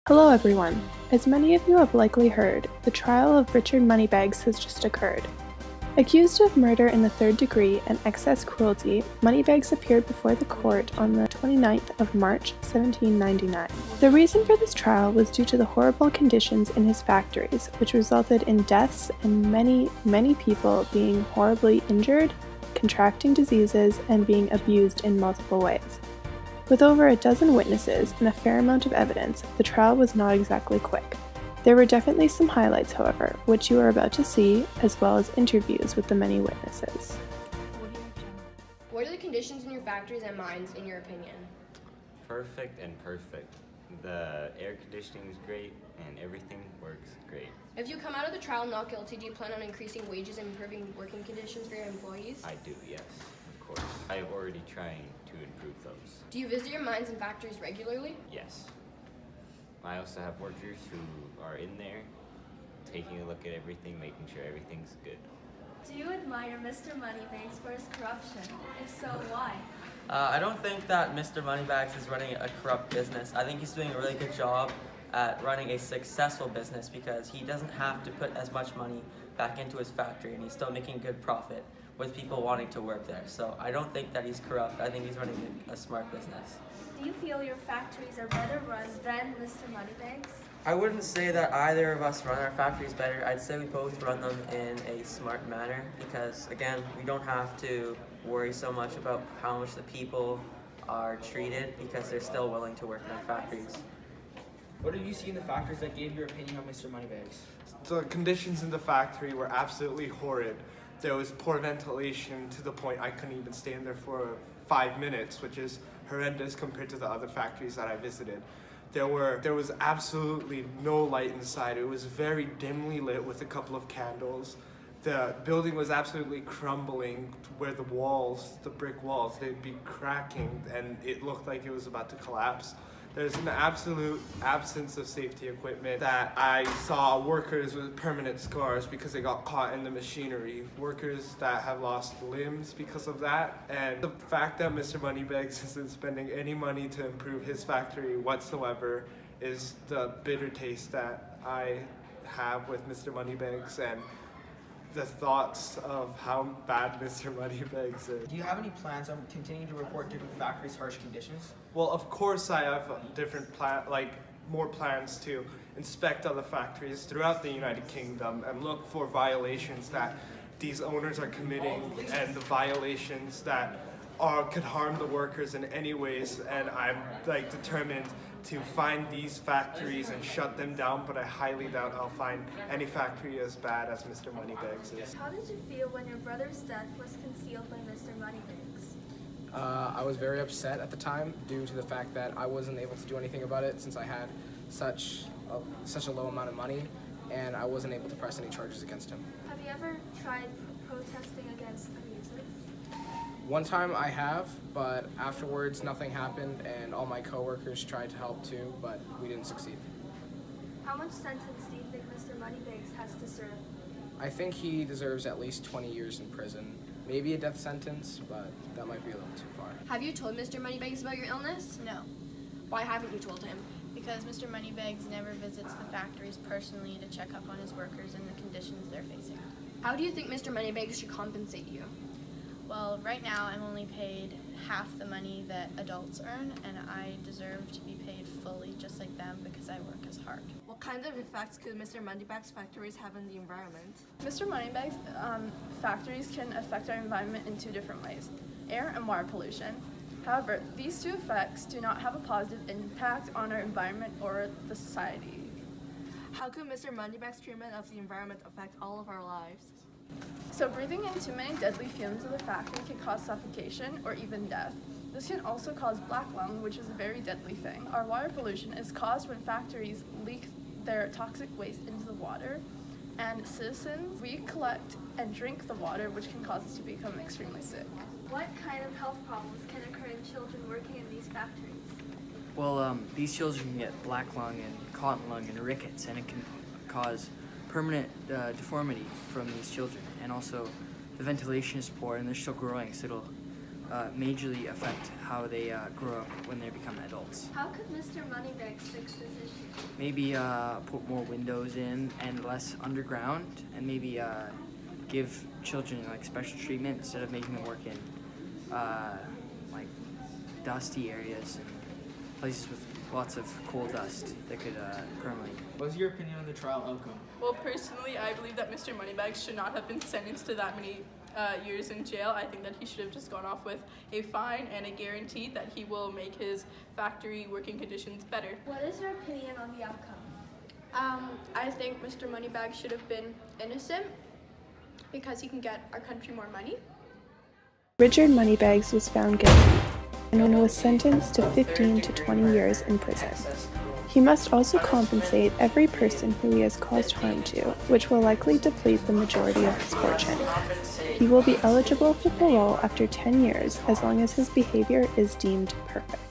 Hello everyone. As many of you have likely heard, the trial of Richard Moneybags has just occurred. Accused of murder in the third degree and excess cruelty, Moneybags appeared before the court on the 29th of March, 1799. The reason for this trial was due to the horrible conditions in his factories, which resulted in deaths and many people being horribly injured, contracting diseases, and being abused in multiple ways. With over a dozen witnesses and a fair amount of evidence, the trial was not exactly quick. There were definitely some highlights, however, which you are about to see, as well as interviews with the many witnesses. What are the conditions in your factories and mines, in your opinion? Perfect and perfect. The air conditioning is great and everything works great. If you come out of the trial not guilty, do you plan on increasing wages and improving working conditions for your employees? I do, yes, of course. I am already trying to improve those. Do you visit your mines and factories regularly? Yes. I also have workers who are in there taking a look at everything, making sure everything's good. Do you admire Mr. Moneybags for his corruption? If so, why? I don't think that Mr. Moneybags is running a corrupt business. I think he's doing a really good job at running a successful business because he doesn't have to put as much money back into his factory and he's still making good profit with people wanting to work there. So I don't think that he's corrupt. I think he's running a smart business. Do you feel your factories are better run than Mr. Moneybags? I wouldn't say that either of us run our factories better. I'd say we both run them in a smart manner because, again, we don't have to worry so much about how much the people are treated because they're still willing to work in our factories. What did you see in the factories that gave your opinion on Mr. Moneybags? The conditions in the factory were absolutely horrid. There was poor ventilation to the point I couldn't even stay in there for 5 minutes, which is horrendous compared to the other factories that I visited. There was absolutely no light inside. It was very dimly lit with a couple of candles. The building was absolutely crumbling where the walls, the brick walls, they'd be cracking and it looked like it was about to collapse. There's an absolute absence of safety equipment that I saw workers with permanent scars because they got caught in the machinery, workers that have lost limbs because of that, and the fact that Mr. Moneybags isn't spending any money to improve his factory whatsoever is the bitter taste that I have with Mr. Moneybags and the thoughts of how bad Mr. Moneybags is. Do you have any plans on continuing to report different factories' harsh conditions? Well, of course I have different more plans to inspect other factories throughout the United Kingdom and look for violations that these owners are committing and the violations that could harm the workers in any ways, and I'm determined to find these factories and shut them down, but I highly doubt I'll find any factory as bad as Mr. Moneybags is. How did you feel when your brother's death was concealed by Mr. Moneybags? I was very upset at the time due to the fact that I wasn't able to do anything about it since I had such a low amount of money and I wasn't able to press any charges against him. Have you ever tried protesting against abusers? One time I have, but afterwards nothing happened and all my coworkers tried to help too, but we didn't succeed. How much sentence do you think Mr. Moneybags has to serve? I think he deserves at least 20 years in prison. Maybe a death sentence, but that might be a little too far. Have you told Mr. Moneybags about your illness? No, Why haven't you told him? because Mr. Moneybags never visits the factories personally to check up on his workers and the conditions they're facing. How do you think Mr. Moneybags should compensate you? Well, right now I'm only paid half the money that adults earn, and I deserve to be paid fully just like them because I work as hard. What kind of effects could Mr. Moneybags' factories have on the environment? Mr. Moneybags' factories can affect our environment in two different ways, air and water pollution. However, these two effects do not have a positive impact on our environment or the society. How could Mr. Moneybags' treatment of the environment affect all of our lives? So breathing in too many deadly fumes of the factory can cause suffocation or even death. This can also cause black lung, which is a very deadly thing. Our water pollution is caused when factories leak their toxic waste into the water, and citizens, we collect and drink the water, which can cause us to become extremely sick. What kind of health problems can occur in children working in these factories? Well, these children can get black lung and cotton lung and rickets, and it can cause permanent deformity from these children. And also, the ventilation is poor and they're still growing, so it'll majorly affect how they grow up when they become adults. How could Mr. Moneybags fix this issue? Maybe put more windows in and less underground, and maybe give children like special treatment instead of making them work in like dusty areas and places with lots of coal dust that could permanently. What's your opinion on the trial outcome? Well, personally, I believe that Mr. Moneybags should not have been sentenced to that many years in jail. I think that he should have just gone off with a fine and a guarantee that he will make his factory working conditions better. What is your opinion on the outcome? I think Mr. Moneybags should have been innocent because he can get our country more money. Richard Moneybags was found guilty and was sentenced to 15 to 20 years in prison. He must also compensate every person who he has caused harm to, which will likely deplete the majority of his fortune. He will be eligible for parole after 10 years as long as his behavior is deemed perfect.